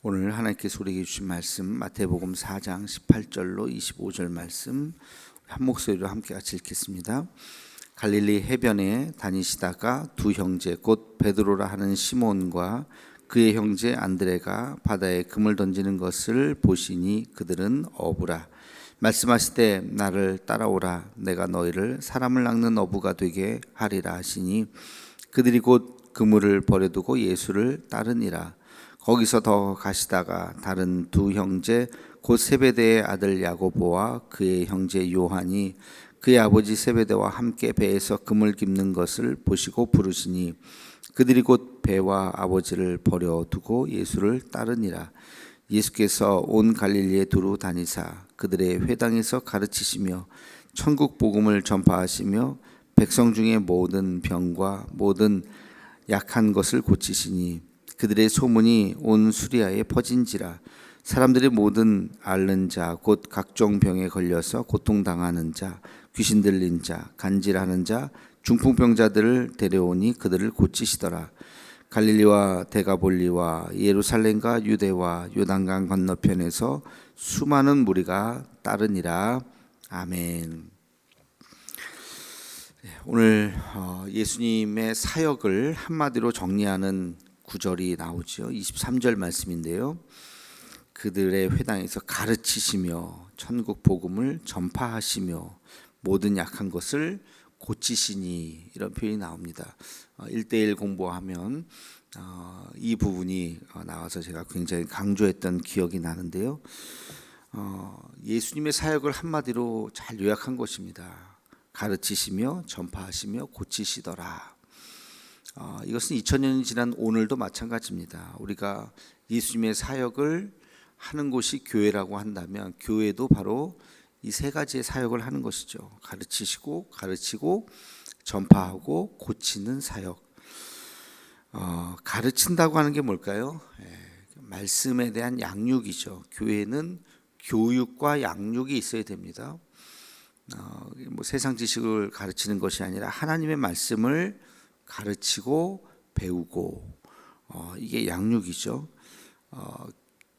오늘 하나님께서 우리에게 주신 말씀 마태복음 4장 18절로 25절 말씀 한 목소리로 함께 같이 읽겠습니다. 갈릴리 해변에 다니시다가 두 형제 곧 베드로라 하는 시몬과 그의 형제 안드레가 바다에 금을 던지는 것을 보시니 그들은 어부라. 말씀하시되 나를 따라오라. 내가 너희를 사람을 낚는 어부가 되게 하리라 하시니 그들이 곧 그물을 버려두고 예수를 따르니라. 거기서 더 가시다가 다른 두 형제 곧 세베대의 아들 야고보와 그의 형제 요한이 그의 아버지 세베대와 함께 배에서 금을 깁는 것을 보시고 부르시니 그들이 곧 배와 아버지를 버려두고 예수를 따르니라. 예수께서 온 갈릴리에 두루 다니사 그들의 회당에서 가르치시며 천국 복음을 전파하시며 백성 중에 모든 병과 모든 약한 것을 고치시니 그들의 소문이 온 수리아에 퍼진지라. 사람들이 모든 앓는 자 곧 각종 병에 걸려서 고통당하는 자 귀신 들린 자 간질하는 자 중풍병자들을 데려오니 그들을 고치시더라. 갈릴리와 데가볼리와 예루살렘과 유대와 요단강 건너편에서 수많은 무리가 따르니라. 아멘. 오늘 예수님의 사역을 한마디로 정리하는 구절이 나오죠. 23절 말씀인데요. 그들의 회당에서 가르치시며 천국 복음을 전파하시며 모든 약한 것을 고치시니 이런 표현이 나옵니다. 1:1 공부하면 이 부분이 나와서 제가 굉장히 강조했던 기억이 나는데요. 예수님의 사역을 한마디로 잘 요약한 것입니다. 가르치시며 전파하시며 고치시더라. 이것은 2000년이 지난 오늘도 마찬가지입니다. 우리가 예수님의 사역을 하는 곳이 교회라고 한다면 교회도 바로 이 세 가지의 사역을 하는 것이죠. 가르치고 전파하고 고치는 사역. 가르친다고 하는 게 뭘까요? 말씀에 대한 양육이죠. 교회는 교육과 양육이 있어야 됩니다. 뭐 세상 지식을 가르치는 것이 아니라 하나님의 말씀을 가르치고 배우고 이게 양육이죠.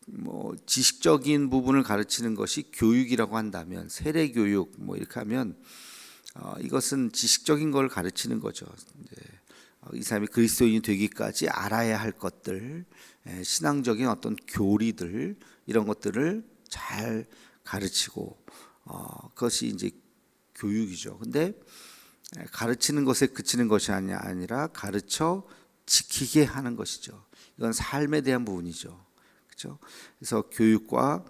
뭐 지식적인 부분을 가르치는 것이 교육이라고 한다면 세례 교육 뭐 이렇게 하면 이것은 지식적인 걸 가르치는 거죠. 이 사람이 그리스도인이 되기까지 알아야 할 것들, 신앙적인 어떤 교리들 이런 것들을 잘 가르치고 그것이 이제 교육이죠. 근데 가르치는 것에 그치는 것이 아니라 가르쳐 지키게 하는 것이죠. 이건 삶에 대한 부분이죠. 그렇죠? 그래서 교육과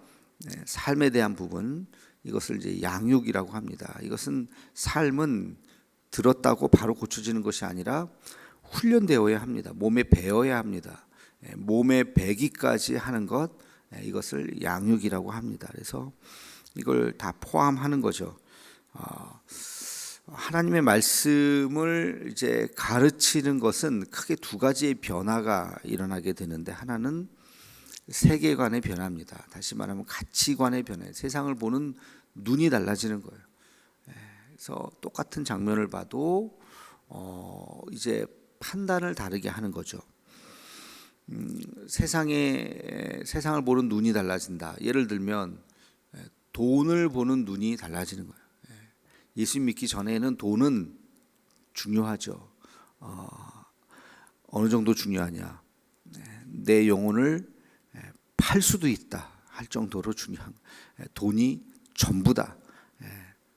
삶에 대한 부분 이것을 이제 양육이라고 합니다. 이것은 삶은 들었다고 바로 고쳐지는 것이 아니라 훈련되어야 합니다. 몸에 배어야 합니다. 몸에 배기까지 하는 것 이것을 양육이라고 합니다. 그래서 이걸 다 포함하는 거죠. 하나님의 말씀을 이제 가르치는 것은 크게 두 가지의 변화가 일어나게 되는데 하나는 세계관의 변화입니다. 다시 말하면 가치관의 변화. 세상을 보는 눈이 달라지는 거예요. 그래서 똑같은 장면을 봐도 이제 판단을 다르게 하는 거죠. 세상을 보는 눈이 달라진다. 예를 들면 돈을 보는 눈이 달라지는 거예요. 예수 믿기 전에는 돈은 중요하죠. 어느 정도 중요하냐? 내 영혼을 팔 수도 있다 할 정도로 중요한 돈이 전부다.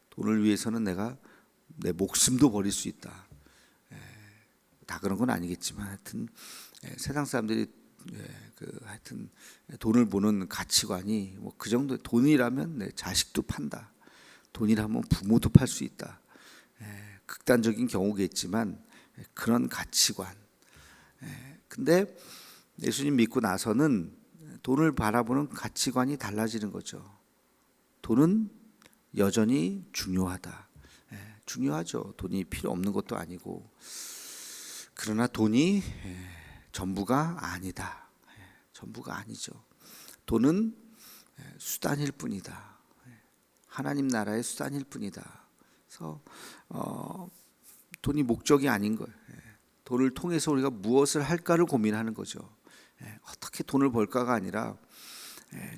돈을 위해서는 내가 내 목숨도 버릴 수 있다. 다 그런 건 아니겠지만 하여튼 세상 사람들이 하여튼 돈을 보는 가치관이 뭐 그 정도. 돈이라면 내 자식도 판다. 돈이라면 부모도 팔 수 있다. 극단적인 경우겠지만 그런 가치관. 근데 예수님 믿고 나서는 돈을 바라보는 가치관이 달라지는 거죠. 돈은 여전히 중요하다. 중요하죠. 돈이 필요 없는 것도 아니고. 그러나 돈이 전부가 아니다. 전부가 아니죠. 돈은 수단일 뿐이다. 하나님 나라의 수단일 뿐이다. 그래서 돈이 목적이 아닌 거예요. 돈을 통해서 우리가 무엇을 할까를 고민하는 거죠. 어떻게 돈을 벌까가 아니라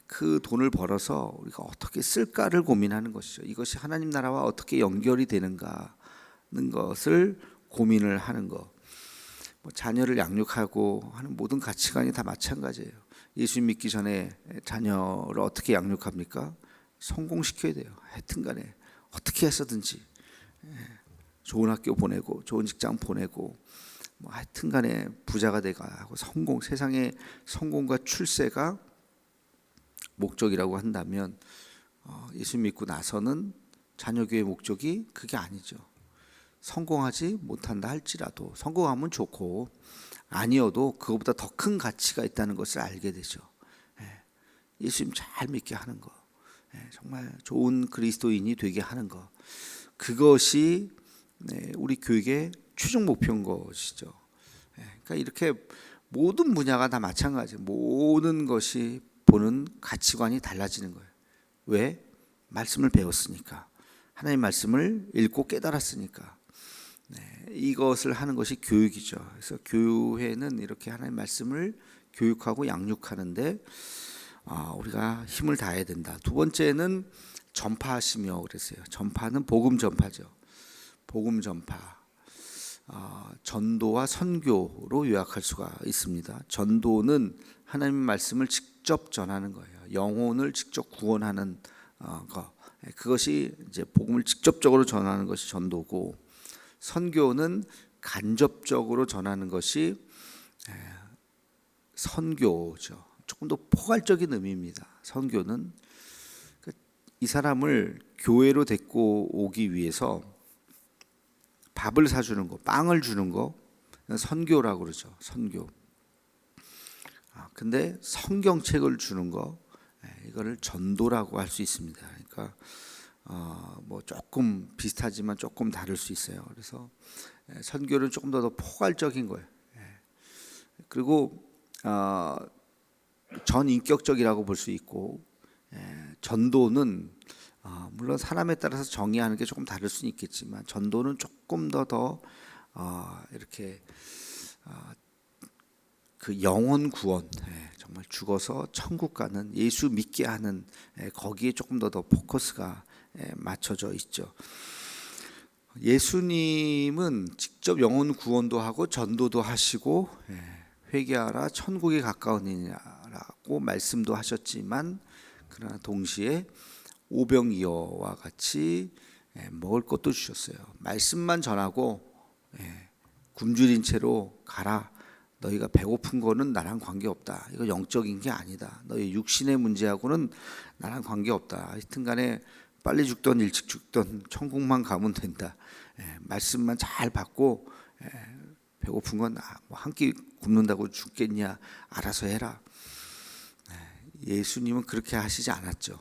그 돈을 벌어서 우리가 어떻게 쓸까를 고민하는 것이죠. 이것이 하나님 나라와 어떻게 연결이 되는가 는 것을 고민을 하는 것. 뭐 자녀를 양육하고 하는 모든 가치관이 다 마찬가지예요. 예수 믿기 전에 자녀를 어떻게 양육합니까? 성공시켜야 돼요. 하여튼간에 어떻게 해서든지 좋은 학교 보내고 좋은 직장 보내고 뭐 하여튼간에 부자가 돼가고 성공, 세상의 성공과 출세가 목적이라고 한다면 예수 믿고 나서는 자녀교회 목적이 그게 아니죠. 성공하지 못한다 할지라도 성공하면 좋고 아니어도 그것보다 더 큰 가치가 있다는 것을 알게 되죠. 예수님 잘 믿게 하는 거, 정말 좋은 그리스도인이 되게 하는 거, 그것이 우리 교육의 최종 목표인 것이죠. 그러니까 이렇게 모든 분야가 다 마찬가지예요. 모든 것이 보는 가치관이 달라지는 거예요. 왜? 말씀을 배웠으니까, 하나님 말씀을 읽고 깨달았으니까. 이것을 하는 것이 교육이죠. 그래서 교회는 이렇게 하나님 말씀을 교육하고 양육하는데 우리가 힘을 다해야 된다. 두 번째는 전파하시며 그랬어요. 전파는 복음 전파죠. 복음 전파. 전도와 선교로 요약할 수가 있습니다. 전도는 하나님 말씀을 직접 전하는 거예요. 영혼을 직접 구원하는 것. 그것이 이제 복음을 직접적으로 전하는 것이 전도고, 선교는 간접적으로 전하는 것이 선교죠. 조금 더 포괄적인 의미입니다. 선교는 이 사람을 교회로 데리고 오기 위해서 밥을 사주는 거, 빵을 주는 거, 선교라고 그러죠. 선교. 근데 성경책을 주는 거, 이거를 전도라고 할 수 있습니다. 그러니까 뭐 조금 비슷하지만 조금 다를 수 있어요. 그래서 선교는 조금 더 포괄적인 거예요. 그리고 전인격적이라고 볼 수 있고, 전도는 물론 사람에 따라서 정의하는 게 조금 다를 수는 있겠지만, 전도는 조금 더 이렇게 그 영혼 구원, 정말 죽어서 천국 가는, 예수 믿게 하는, 거기에 조금 더 포커스가 맞춰져 있죠. 예수님은 직접 영혼 구원도 하고 전도도 하시고 회개하라 천국이 가까우니라고 말씀도 하셨지만, 그러나 동시에 오병이어와 같이 먹을 것도 주셨어요. 말씀만 전하고 굶주린 채로 가라. 너희가 배고픈 거는 나랑 관계없다. 이거 영적인 게 아니다. 너희 육신의 문제하고는 나랑 관계없다. 하여튼간에 빨리 죽던 일찍 죽던 천국만 가면 된다. 말씀만 잘 받고 배고픈 건 한 끼 굶는다고 죽겠냐, 알아서 해라. 예수님은 그렇게 하시지 않았죠.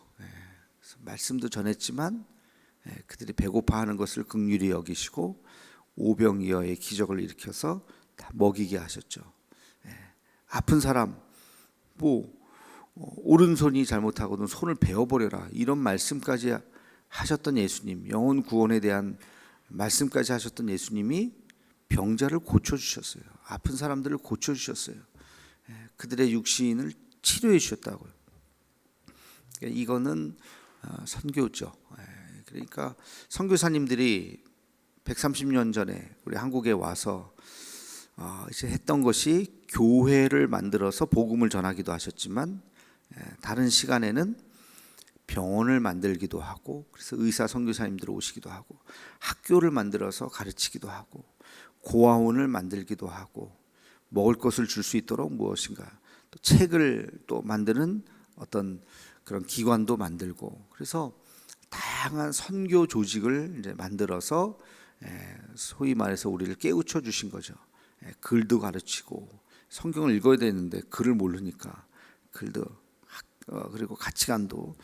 말씀도 전했지만 그들이 배고파하는 것을 긍휼히 여기시고 오병이어의 기적을 일으켜서 다 먹이게 하셨죠. 아픈 사람, 뭐 오른손이 잘못하고는 손을 베어버려라, 이런 말씀까지 하셨던 예수님, 영혼 구원에 대한 말씀까지 하셨던 예수님이 병자를 고쳐주셨어요. 아픈 사람들을 고쳐주셨어요. 그들의 육신을 치료해 주셨다고요. 이거는 선교죠. 그러니까 선교사님들이 130년 전에 우리 한국에 와서 이제 했던 것이 교회를 만들어서 복음을 전하기도 하셨지만, 다른 시간에는 병원을 만들기도 하고, 그래서 의사 선교사님들 오시기도 하고, 학교를 만들어서 가르치기도 하고, 고아원을 만들기도 하고, 먹을 것을 줄 수 있도록 무엇인가 또 책을 또 만드는 어떤 그런 기관도 만들고, 그래서 다양한 선교 조직을 이제 만들어서 소위 말해서 우리를 깨우쳐 주신 거죠. 글도 가르치고, 성경을 읽어야 되는데 글을 모르니까 글도, 그리고 가치관도,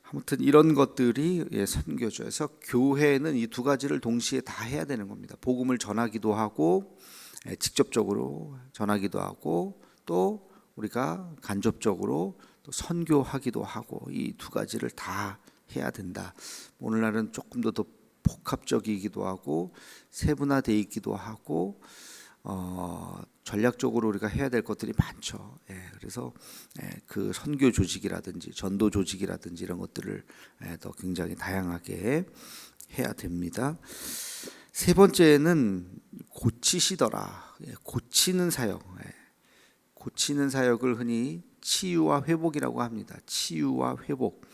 아무튼 이런 것들이 선교죠. 그래서 교회는 이 두 가지를 동시에 다 해야 되는 겁니다. 복음을 전하기도 하고, 직접적으로 전하기도 하고, 또 우리가 간접적으로 또 선교하기도 하고, 이 두 가지를 다 해야 된다. 오늘날은 조금 더 복합적이기도 하고 세분화되어 있기도 하고 전략적으로 우리가 해야 될 것들이 많죠. 그래서 그 선교 조직이라든지 전도 조직이라든지 이런 것들을 더 굉장히 다양하게 해야 됩니다. 세 번째는 고치시더라. 고치는 사역. 고치는 사역을 흔히 치유와 회복이라고 합니다. 치유와 회복.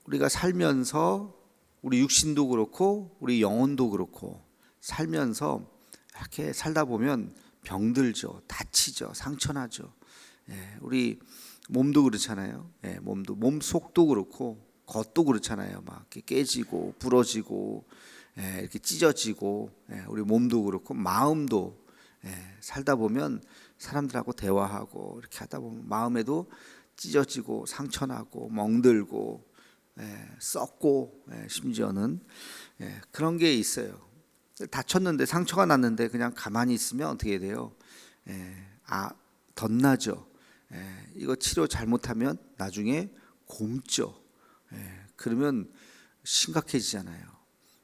우리가 살면서 우리 육신도 그렇고 우리 영혼도 그렇고 살면서 이렇게 살다 보면 병들죠, 다치죠, 상처나죠. 우리 몸도 그렇잖아요. 몸도 몸 속도 그렇고 겉도 그렇잖아요. 막 이렇게 깨지고 부러지고 이렇게 찢어지고 우리 몸도 그렇고 마음도 살다 보면 사람들하고 대화하고 이렇게 하다 보면 마음에도 찢어지고 상처나고 멍들고 썩고 심지어는 그런 게 있어요. 다쳤는데 상처가 났는데 그냥 가만히 있으면 어떻게 돼요? 덧나죠. 이거 치료 잘못하면 나중에 곪죠. 그러면 심각해지잖아요.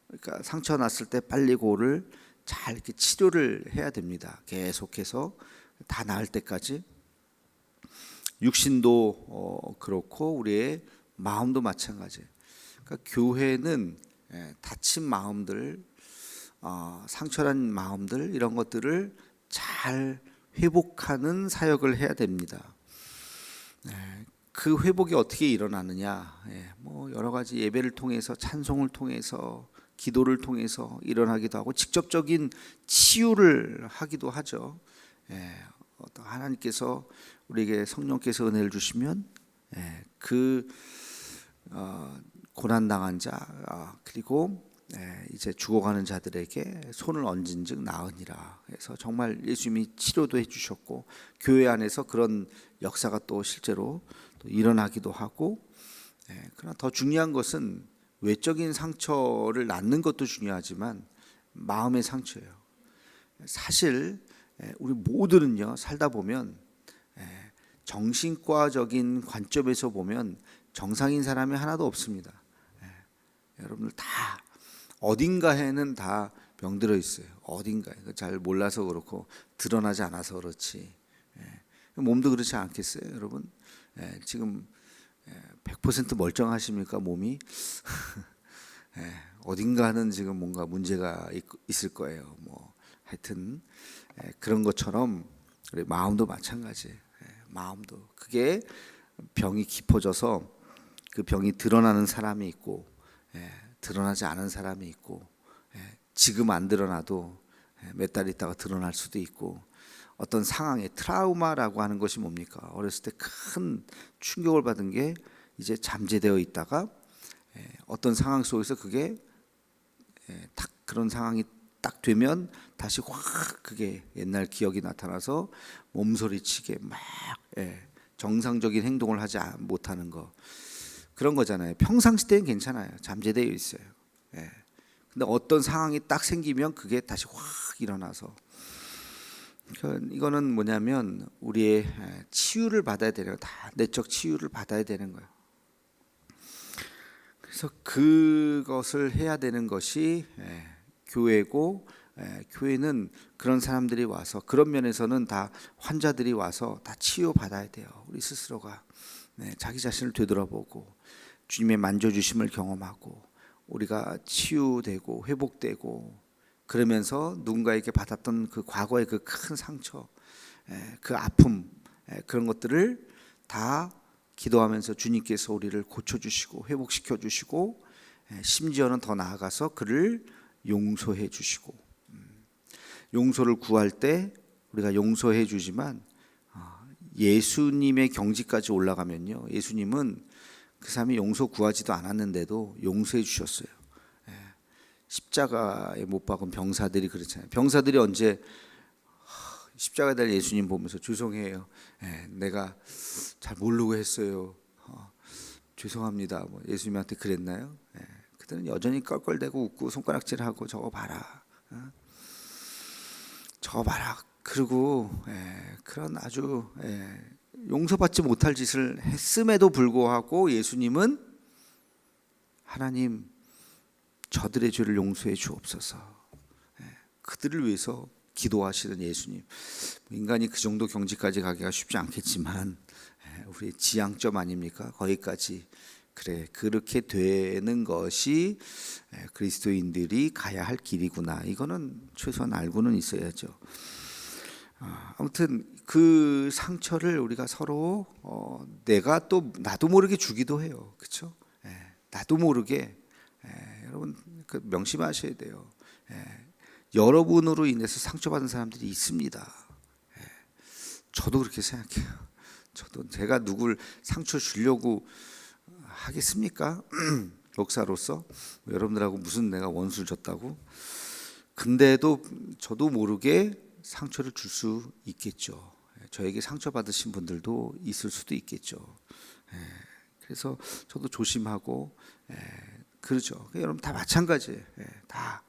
그러니까 상처 났을 때 빨리 그거를 잘 이렇게 치료를 해야 됩니다. 계속해서 다 나을 때까지. 육신도 그렇고 우리의 마음도 마찬가지. 그러니까 교회는 다친 마음들, 상처난 마음들 이런 것들을 잘 회복하는 사역을 해야 됩니다. 그 회복이 어떻게 일어나느냐? 뭐 여러 가지 예배를 통해서, 찬송을 통해서, 기도를 통해서 일어나기도 하고 직접적인 치유를 하기도 하죠. 하나님께서 우리에게 성령께서 은혜를 주시면 그 고난 당한 자 그리고 이제 죽어가는 자들에게 손을 얹은즉 나으니라. 그래서 정말 예수님이 치료도 해주셨고 교회 안에서 그런 역사가 또 실제로 또 일어나기도 하고. 그러나 더 중요한 것은 외적인 상처를 낫는 것도 중요하지만 마음의 상처예요. 사실 우리 모두는요 살다 보면 정신과적인 관점에서 보면 정상인 사람이 하나도 없습니다. 여러분들 다 어딘가에는 다 병들어 있어요. 어딘가에 잘 몰라서 그렇고 드러나지 않아서 그렇지. 몸도 그렇지 않겠어요, 여러분? 지금 100% 멀쩡하십니까 몸이? 어딘가는 지금 뭔가 문제가 있을 거예요. 뭐 하여튼 그런 것처럼 우리 마음도 마찬가지. 마음도 그게 병이 깊어져서 그 병이 드러나는 사람이 있고 드러나지 않은 사람이 있고 지금 안 드러나도 몇 달 있다가 드러날 수도 있고 어떤 상황에 트라우마라고 하는 것이 뭡니까? 어렸을 때 큰 충격을 받은 게 이제 잠재되어 있다가 어떤 상황 속에서 그게 딱 그런 상황이 딱 되면 다시 확 그게 옛날 기억이 나타나서 몸소리치게 막 정상적인 행동을 하지 못하는 거 그런 거잖아요. 평상시 때는 괜찮아요. 잠재되어 있어요. 근데 어떤 상황이 딱 생기면 그게 다시 확 일어나서 이거는 뭐냐면 우리의 치유를 받아야 되는 거예요. 다 내적 치유를 받아야 되는 거예요. 그래서 그것을 해야 되는 것이 교회고 교회는 그런 사람들이 와서 그런 면에서는 다 환자들이 와서 다 치유받아야 돼요. 우리 스스로가 자기 자신을 되돌아보고 주님의 만져주심을 경험하고 우리가 치유되고 회복되고 그러면서 누군가에게 받았던 그 과거의 그 큰 상처 그 아픔 그런 것들을 다 기도하면서 주님께서 우리를 고쳐주시고 회복시켜 주시고 심지어는 더 나아가서 그를 용서해 주시고 용서를 구할 때 우리가 용서해 주지만 예수님의 경지까지 올라가면요 예수님은 그 사람이 용서 구하지도 않았는데도 용서해 주셨어요. 십자가에 못 박은 병사들이 그렇잖아요. 병사들이 언제 십자가에 달린 예수님 보면서 죄송해요. 내가 잘 모르고 했어요. 죄송합니다. 뭐 예수님한테 그랬나요? 그들은 여전히 껄껄대고 웃고 손가락질하고 저거 봐라. 저거 봐라. 그리고 그런 아주 용서받지 못할 짓을 했음에도 불구하고 예수님은 하나님 저들의 죄를 용서해 주옵소서. 그들을 위해서 기도하시는 예수님. 인간이 그 정도 경지까지 가기가 쉽지 않겠지만 우리의 지향점 아닙니까? 거기까지 그래 그렇게 되는 것이 그리스도인들이 가야 할 길이구나. 이거는 최소한 알고는 있어야죠. 아무튼 그 상처를 우리가 서로 내가 또 나도 모르게 주기도 해요. 그렇죠? 나도 모르게 여러분 그 명심하셔야 돼요. 여러분으로 인해서 상처받은 사람들이 있습니다. 저도 그렇게 생각해요. 저도 제가 누굴 상처 주려고 하겠습니까? 목사로서 여러분들하고 무슨 내가 원수를 줬다고? 근데도 저도 모르게 상처를 줄 수 있겠죠. 저에게 상처받으신 분들도 있을 수도 있겠죠. 그래서 저도 조심하고 그러죠. 여러분 다 마찬가지예요. 다.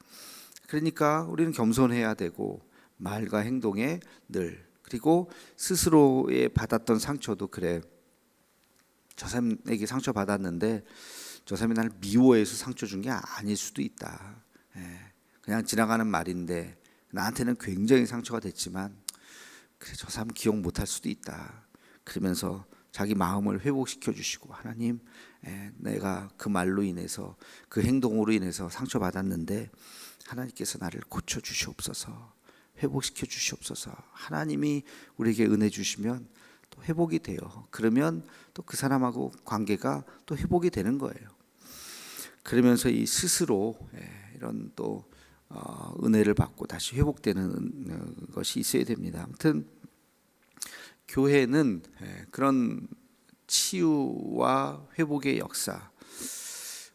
그러니까 우리는 겸손해야 되고 말과 행동에 늘 그리고 스스로의 받았던 상처도 그래. 저 사람에게 상처 받았는데 저 사람이 나를 미워해서 상처 준 게 아닐 수도 있다. 그냥 지나가는 말인데 나한테는 굉장히 상처가 됐지만 그래 저 사람 기억 못할 수도 있다. 그러면서 자기 마음을 회복시켜 주시고 하나님 내가 그 말로 인해서 그 행동으로 인해서 상처받았는데 하나님께서 나를 고쳐 주시옵소서 회복시켜 주시옵소서. 하나님이 우리에게 은혜 주시면 또 회복이 돼요. 그러면 또 그 사람하고 관계가 또 회복이 되는 거예요. 그러면서 이 스스로 이런 또 은혜를 받고 다시 회복되는 것이 있어야 됩니다. 아무튼 교회는 그런 치유와 회복의 역사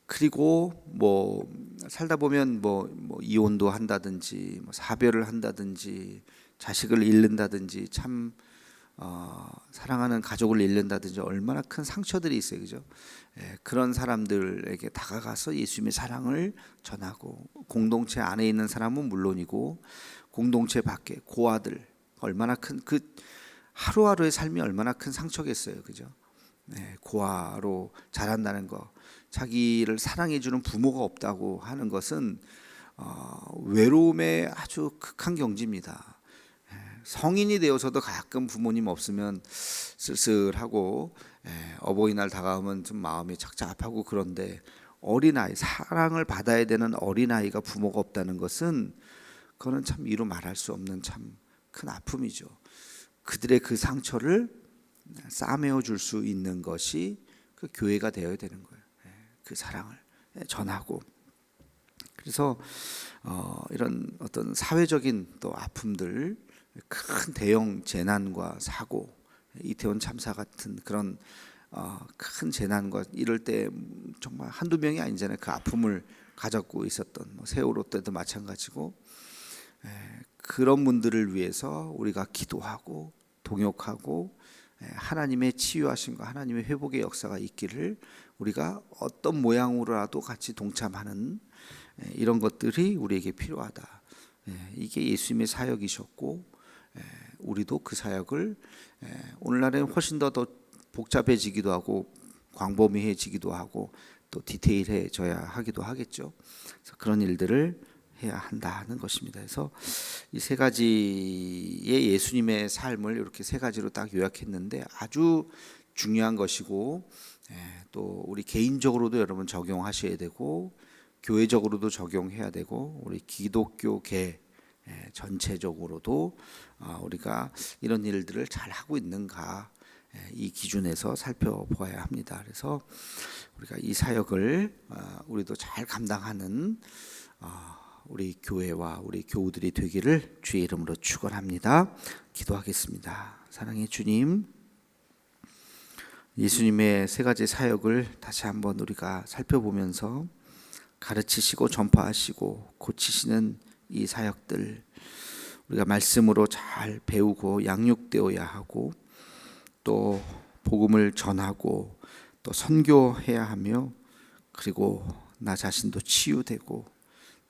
그리고 뭐 살다 보면 뭐 이혼도 한다든지 뭐 사별을 한다든지 자식을 잃는다든지 참 사랑하는 가족을 잃는다든지 얼마나 큰 상처들이 있어요, 그죠? 그런 사람들에게 다가가서 예수님의 사랑을 전하고 공동체 안에 있는 사람은 물론이고 공동체 밖에 고아들 얼마나 큰 그 하루하루의 삶이 얼마나 큰 상처겠어요, 그죠? 고아로 자란다는 거, 자기를 사랑해주는 부모가 없다고 하는 것은 외로움의 아주 극한 경지입니다. 성인이 되어서도 가끔 부모님 없으면 쓸쓸하고 어버이날 다가오면 좀 마음이 착잡하고 그런데 어린아이 사랑을 받아야 되는 어린아이가 부모가 없다는 것은 그거는 참 이루 말할 수 없는 참 큰 아픔이죠. 그들의 그 상처를 싸매어 줄 수 있는 것이 그 교회가 되어야 되는 거예요. 그 사랑을 전하고 그래서 이런 어떤 사회적인 또 아픔들 큰 대형 재난과 사고 이태원 참사 같은 그런 큰 재난과 이럴 때 정말 한두 명이 아니잖아요. 그 아픔을 가졌고 있었던 세월호 때도 마찬가지고 그런 분들을 위해서 우리가 기도하고 동역하고 하나님의 치유하심과 하나님의 회복의 역사가 있기를 우리가 어떤 모양으로라도 같이 동참하는 이런 것들이 우리에게 필요하다. 이게 예수님의 사역이셨고 우리도 그 사역을 오늘날에는 훨씬 더 복잡해지기도 하고 광범위해지기도 하고 또 디테일해져야 하기도 하겠죠. 그래서 그런 일들을 해야 한다는 것입니다. 그래서 이 세 가지의 예수님의 삶을 이렇게 세 가지로 딱 요약했는데 아주 중요한 것이고 또 우리 개인적으로도 여러분 적용하셔야 되고 교회적으로도 적용해야 되고 우리 기독교계 전체적으로도 우리가 이런 일들을 잘 하고 있는가 이 기준에서 살펴보아야 합니다. 그래서 우리가 이 사역을 우리도 잘 감당하는 우리 교회와 우리 교우들이 되기를 주의 이름으로 축원합니다. 기도하겠습니다. 사랑의 주님, 예수님의 세 가지 사역을 다시 한번 우리가 살펴보면서 가르치시고 전파하시고 고치시는 이 사역들 우리가 말씀으로 잘 배우고 양육되어야 하고 또 복음을 전하고 또 선교해야 하며 그리고 나 자신도 치유되고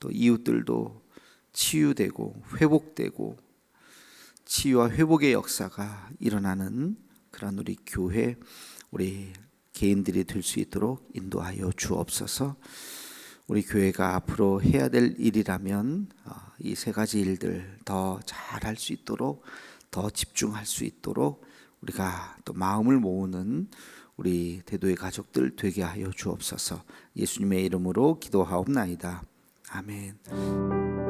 또 이웃들도 치유되고 회복되고 치유와 회복의 역사가 일어나는 그런 우리 교회 우리 개인들이 될 수 있도록 인도하여 주옵소서. 우리 교회가 앞으로 해야 될 일이라면 이 세 가지 일들 더 잘할 수 있도록, 더 집중할 수 있도록 우리가 또 마음을 모으는 우리 대도의 가족들 되게 하여 주옵소서. 예수님의 이름으로 기도하옵나이다. 아멘.